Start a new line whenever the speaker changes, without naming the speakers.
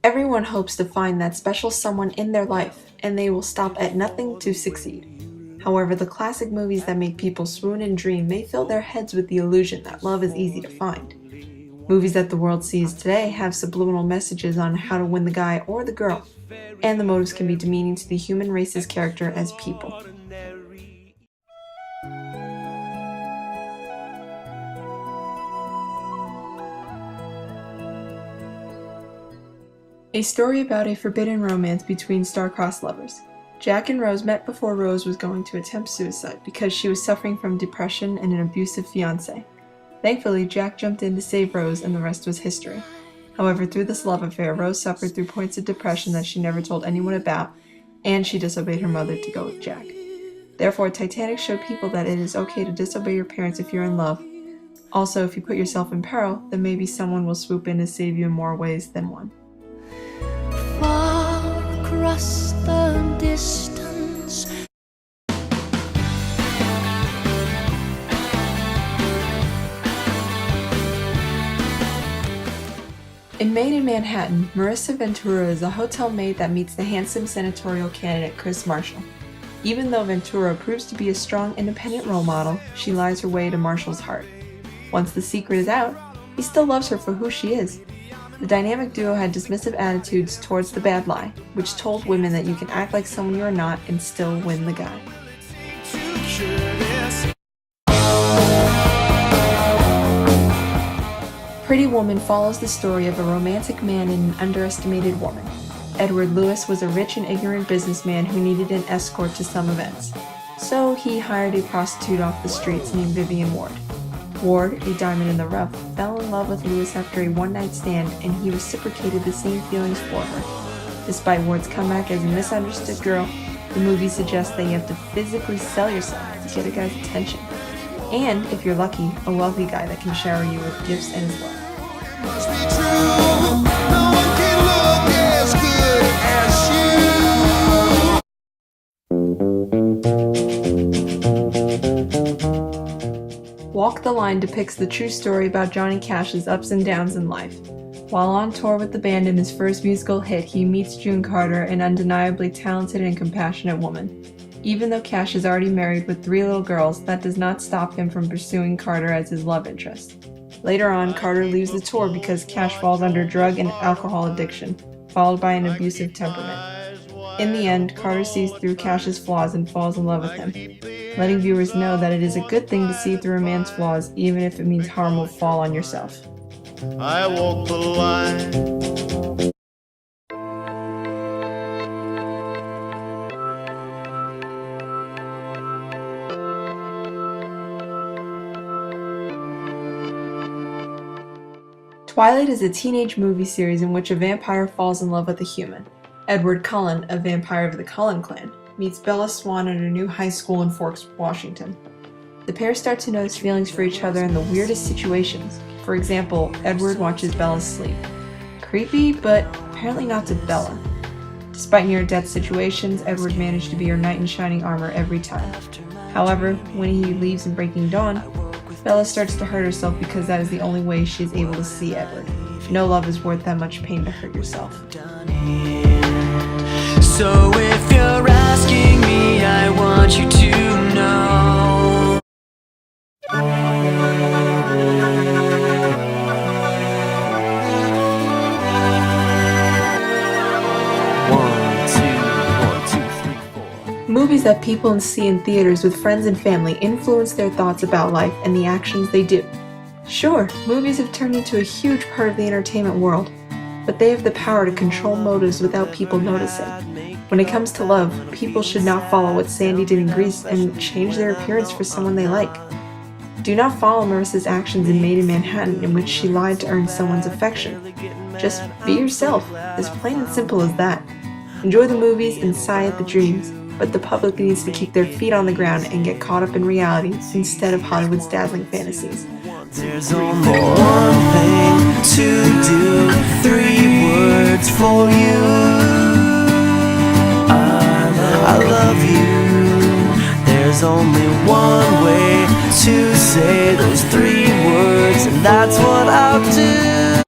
Everyone hopes to find that special someone in their life, and they will stop at nothing to succeed. However, the classic movies that make people swoon and dream may fill their heads with the illusion that love is easy to find. Movies that the world sees today have subliminal messages on how to win the guy or the girl, and the motives can be demeaning to the human race's character as people. A story about a forbidden romance between star-crossed lovers. Jack and Rose met before Rose was going to attempt suicide because she was suffering from depression and an abusive fiancé. Thankfully, Jack jumped in to save Rose and the rest was history. However, through this love affair, Rose suffered through points of depression that she never told anyone about, and she disobeyed her mother to go with Jack. Therefore, Titanic showed people that it is okay to disobey your parents if you're in love. Also, if you put yourself in peril, then maybe someone will swoop in to save you in more ways than one.
Far across the distance.
In Made in Manhattan, Marissa Ventura is a hotel maid that meets the handsome senatorial candidate Chris Marshall. Even though Ventura proves to be a strong, independent role model, she lies her way to Marshall's heart. Once the secret is out, he still loves her for who she is. The dynamic duo had dismissive attitudes towards the bad lie, which told women that you can act like someone you are not and still win the guy. Pretty Woman follows the story of a romantic man and an underestimated woman. Edward Lewis was a rich and ignorant businessman who needed an escort to some events. So he hired a prostitute off the streets named Vivian Ward. Ward, a diamond in the rough, fell in love with Lewis after a one-night stand, and he reciprocated the same feelings for her. Despite Ward's comeback as a misunderstood girl, the movie suggests that you have to physically sell yourself to get a guy's attention. And, if you're lucky, a wealthy guy that can shower you with gifts and his love.
Must be true. No one can look as good as you.
Walk the Line depicts the true story about Johnny Cash's ups and downs in life. While on tour with the band in his first musical hit, he meets June Carter, an undeniably talented and compassionate woman. Even though Cash is already married with 3 little girls, that does not stop him from pursuing Carter as his love interest. Later on, Carter leaves the tour because Cash falls under drug and alcohol addiction, followed by an abusive temperament. In the end, Carter sees through Cash's flaws and falls in love with him, letting viewers know that it is a good thing to see through a man's flaws, even if it means harm will fall on yourself.
I walk the line.
Twilight is a teenage movie series in which a vampire falls in love with a human. Edward Cullen, a vampire of the Cullen clan, meets Bella Swan at her new high school in Forks, Washington. The pair start to notice feelings for each other in the weirdest situations. For example, Edward watches Bella sleep. Creepy, but apparently not to Bella. Despite near-death situations, Edward managed to be her knight in shining armor every time. However, when he leaves in Breaking Dawn, Bella starts to hurt herself because that is the only way she is able to see Edward. No love is worth that much pain to hurt yourself.
So if you're asking me, I want you to know.
Movies that people see in theaters with friends and family influence their thoughts about life and the actions they do. Sure, movies have turned into a huge part of the entertainment world, but they have the power to control motives without people noticing. When it comes to love, people should not follow what Sandy did in Grease and change their appearance for someone they like. Do not follow Marissa's actions in Made in Manhattan, in which she lied to earn someone's affection. Just be yourself, as plain and simple as that. Enjoy the movies and sigh at the dreams, but the public needs to keep their feet on the ground and get caught up in reality instead of Hollywood's dazzling fantasies.
There's only one thing to do, 3 words for you. I love you. There's only one way to say those 3 words, and that's what I'll do.